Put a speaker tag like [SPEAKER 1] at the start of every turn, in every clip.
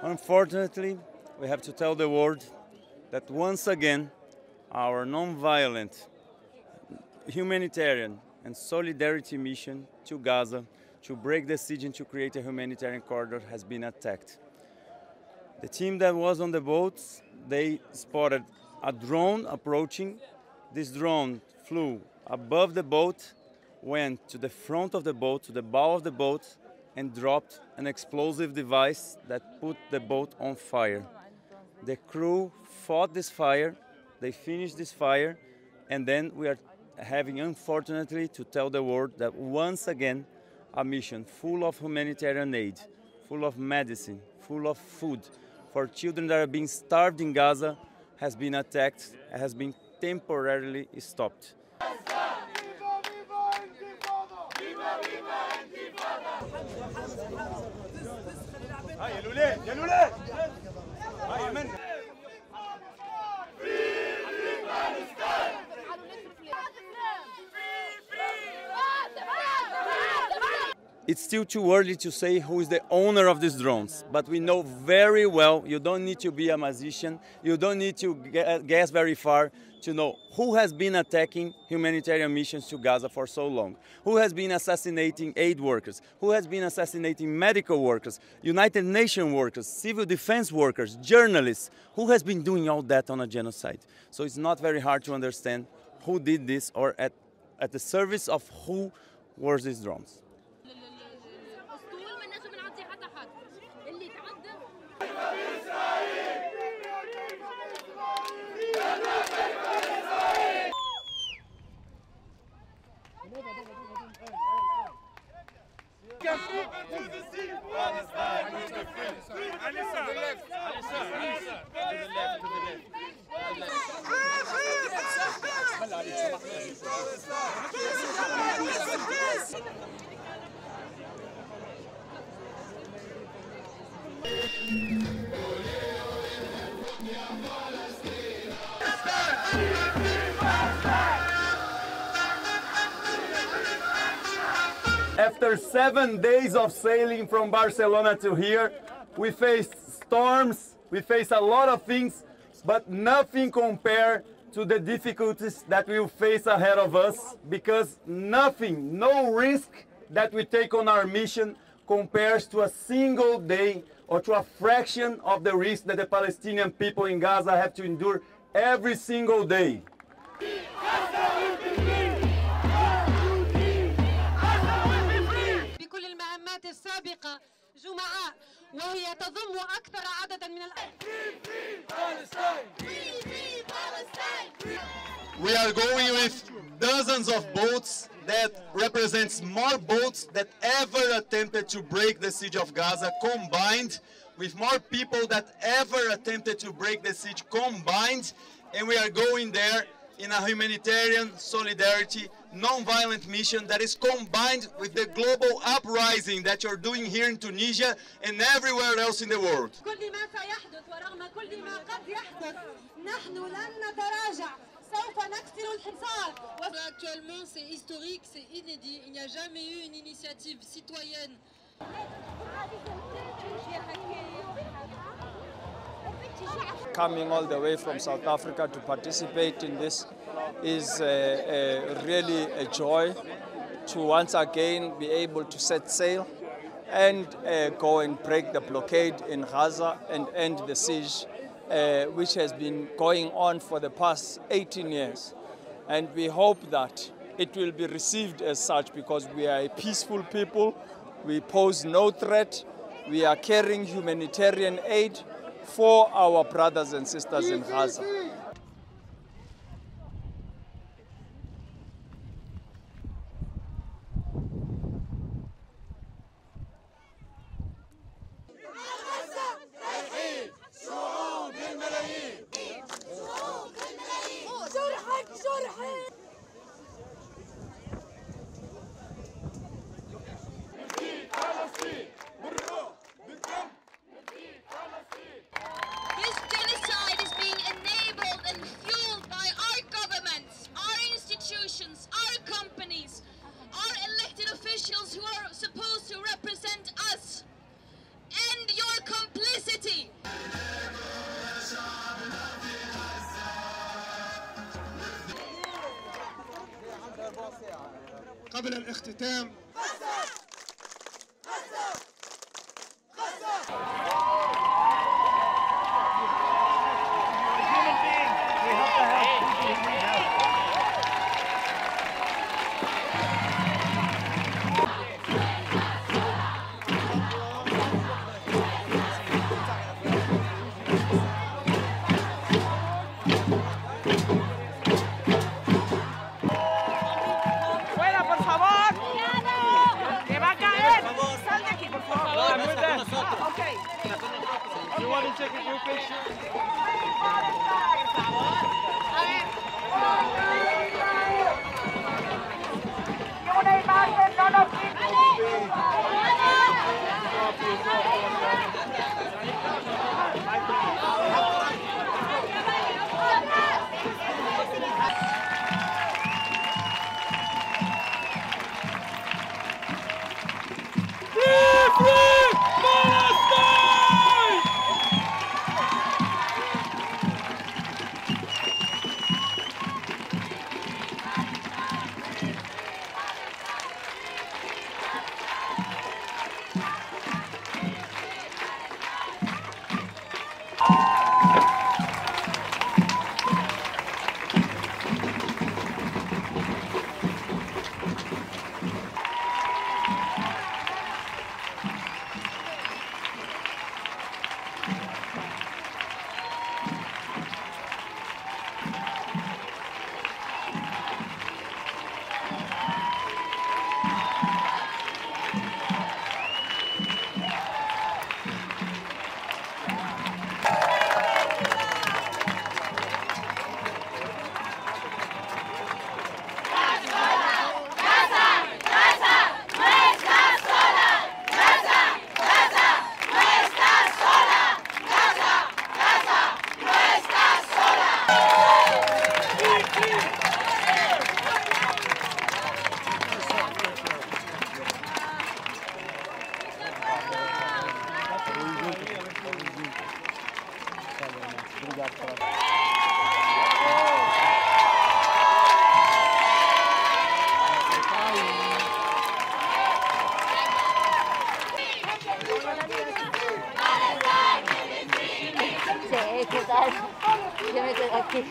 [SPEAKER 1] Unfortunately, we have to tell the world that once again, our non-violent humanitarian and solidarity mission to Gaza to break the siege and to create a humanitarian corridor has been attacked. The team that was on the boats, they spotted a drone approaching. This drone flew above the boat, went to the front of the boat, to the bow of the boat, and dropped an explosive device that put the boat on fire. The crew fought this fire, they finished this fire, and then we are having, unfortunately, to tell the world that once again, a mission full of humanitarian aid, full of medicine, full of food for children that are being starved in Gaza has been attacked, has been temporarily stopped. It's still too early to say who is the owner of these drones, but we know very well, you don't need to be a magician, you don't need to guess very far to know who has been attacking humanitarian missions to Gaza for so long, who has been assassinating aid workers, who has been assassinating medical workers, United Nations workers, civil defense workers, journalists, who has been doing all that on a genocide. So it's not very hard to understand who did this or at the service of who were these drones. After 7 days of sailing from Barcelona to here, we faced storms, we faced a lot of things, but nothing compared to the difficulties that we will face ahead of us, because nothing, no risk that we take on our mission compares to a single day or to a fraction of the risk that the Palestinian people in Gaza have to endure every single day.
[SPEAKER 2] السابقة جمعاء وهي تضم أكثر عددا من
[SPEAKER 3] We are going with dozens of boats that represents more boats that ever attempted to break the siege of Gaza combined, with more people that ever attempted to break the siege combined, and we are going there in a humanitarian solidarity, non-violent mission that is combined with the global uprising that you're doing here in Tunisia and everywhere else in the world.
[SPEAKER 2] Actuellement, c'est historique, c'est inédit. Il n'y a jamais eu une initiative citoyenne.
[SPEAKER 4] Coming all the way from South Africa to participate in this is really a joy to once again be able to set sail and go and break the blockade in Gaza and end the siege, which has been going on for the past 18 years. And we hope that it will be received as such, because we are a peaceful people, we pose no threat, we are carrying humanitarian aid for our brothers and sisters in Gaza.
[SPEAKER 2] This genocide is being enabled
[SPEAKER 5] قبل الاختتام
[SPEAKER 6] Yo me quedo aquí.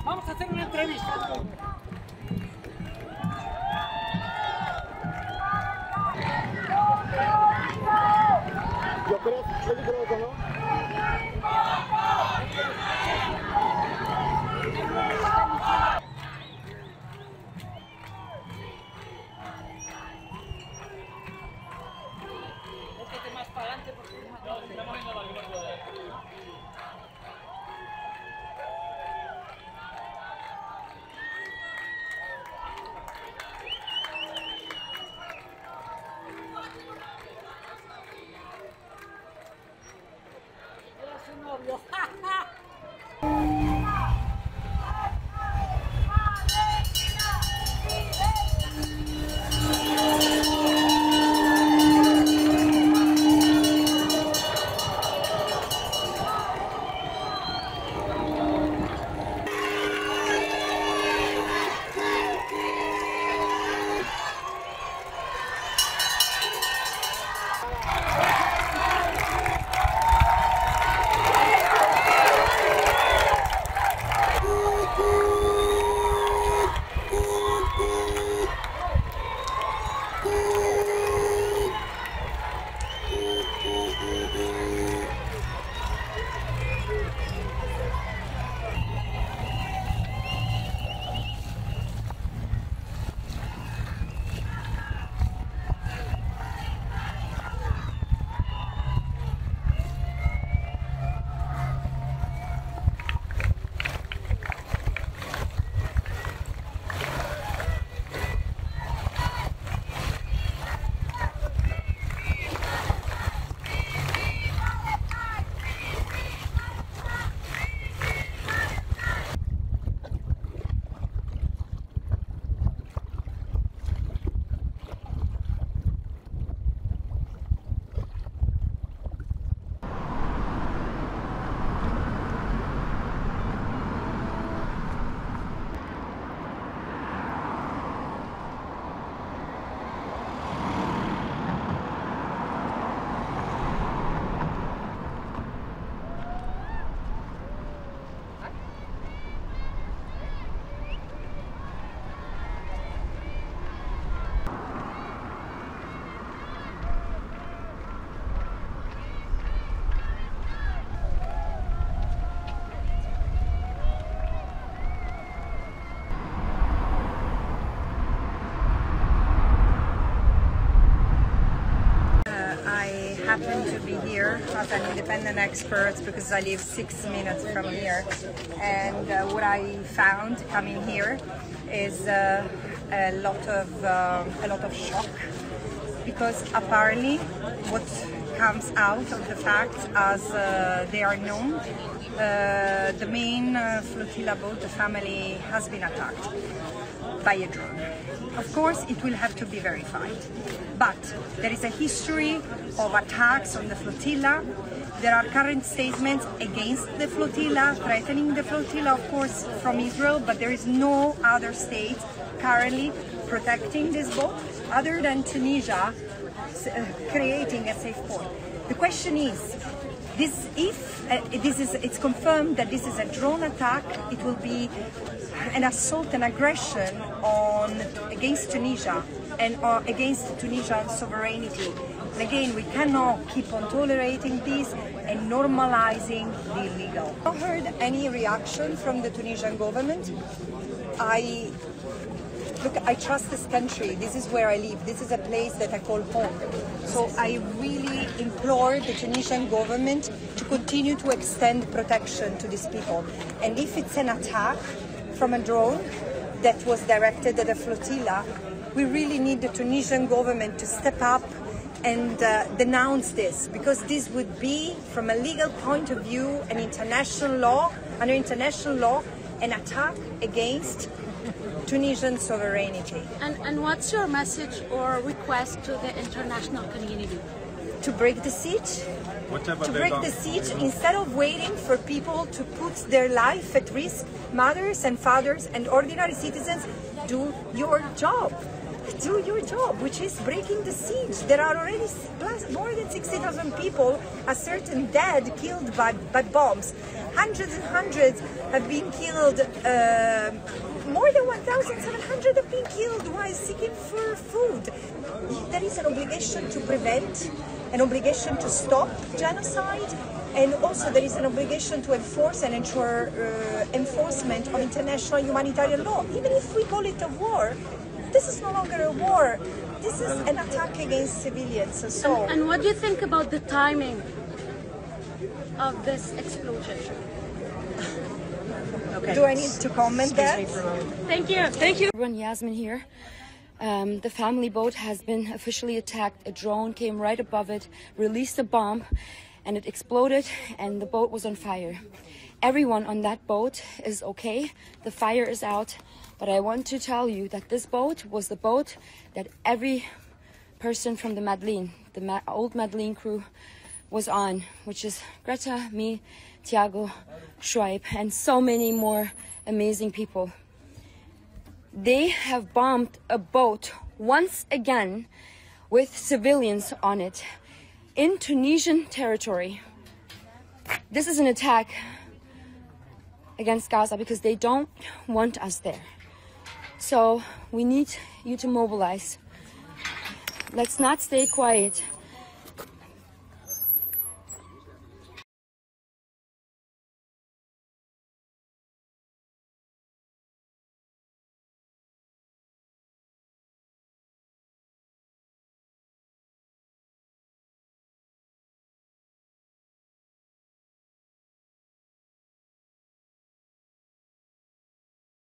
[SPEAKER 7] Vamos a hacer una entrevista.
[SPEAKER 8] Yo creo que es peligroso, ¿no?
[SPEAKER 5] to be here as an independent expert because I live 6 minutes from here, and what I found coming here is a lot of shock, because apparently what comes out of the facts as they are known, the main flotilla boat, the family, has been attacked by a drone. Of course, it will have to be verified, but there is a history of attacks on the flotilla. There are current statements against the flotilla, threatening the flotilla, of course, from Israel, but there is no other state currently protecting this boat other than Tunisia creating a safe port. The question is, it's confirmed that this is a drone attack, it will be an assault and aggression against Tunisia and against Tunisian sovereignty. And again, we cannot keep on tolerating this and normalizing the illegal. I haven't heard any reaction from the Tunisian government. Look, I trust this country. This is where I live. This is a place that I call home. So I really implore the Tunisian government to continue to extend protection to these people. And if it's an attack from a drone that was directed at a flotilla, we really need the Tunisian government to step up and denounce this, because this would be, from a legal point of view, under international law, an attack against Tunisian sovereignty.
[SPEAKER 6] And what's your message or request to the international community?
[SPEAKER 5] To break the siege. To break the siege, instead of waiting for people to put their life at risk, mothers and fathers and ordinary citizens, do your job. Do your job, which is breaking the siege. There are already more than 60,000 people, a certain dead, killed by bombs. Hundreds and hundreds have been killed. More than 1,700 have been killed while seeking for food. There is an obligation to prevent, an obligation to stop genocide, and also there is an obligation to enforce and ensure enforcement of international humanitarian law. Even if we call it a war, this is no longer a war. This is an attack against civilians. So.
[SPEAKER 6] And what do you think about the timing of this explosion?
[SPEAKER 5] Okay. Do I need to comment that?
[SPEAKER 6] Thank you. Thank you.
[SPEAKER 9] Everyone, Yasmin here. The family boat has been officially attacked. A drone came right above it, released a bomb, and it exploded, and the boat was on fire. Everyone on that boat is okay. The fire is out. But I want to tell you that this boat was the boat that every person from the Madeleine, the old Madeleine crew, was on, which is Greta, me, Tiago, Schweib, and so many more amazing people. They have bombed a boat once again with civilians on it in Tunisian territory. This is an attack against Gaza because they don't want us there. So we need you to mobilize. Let's not stay quiet.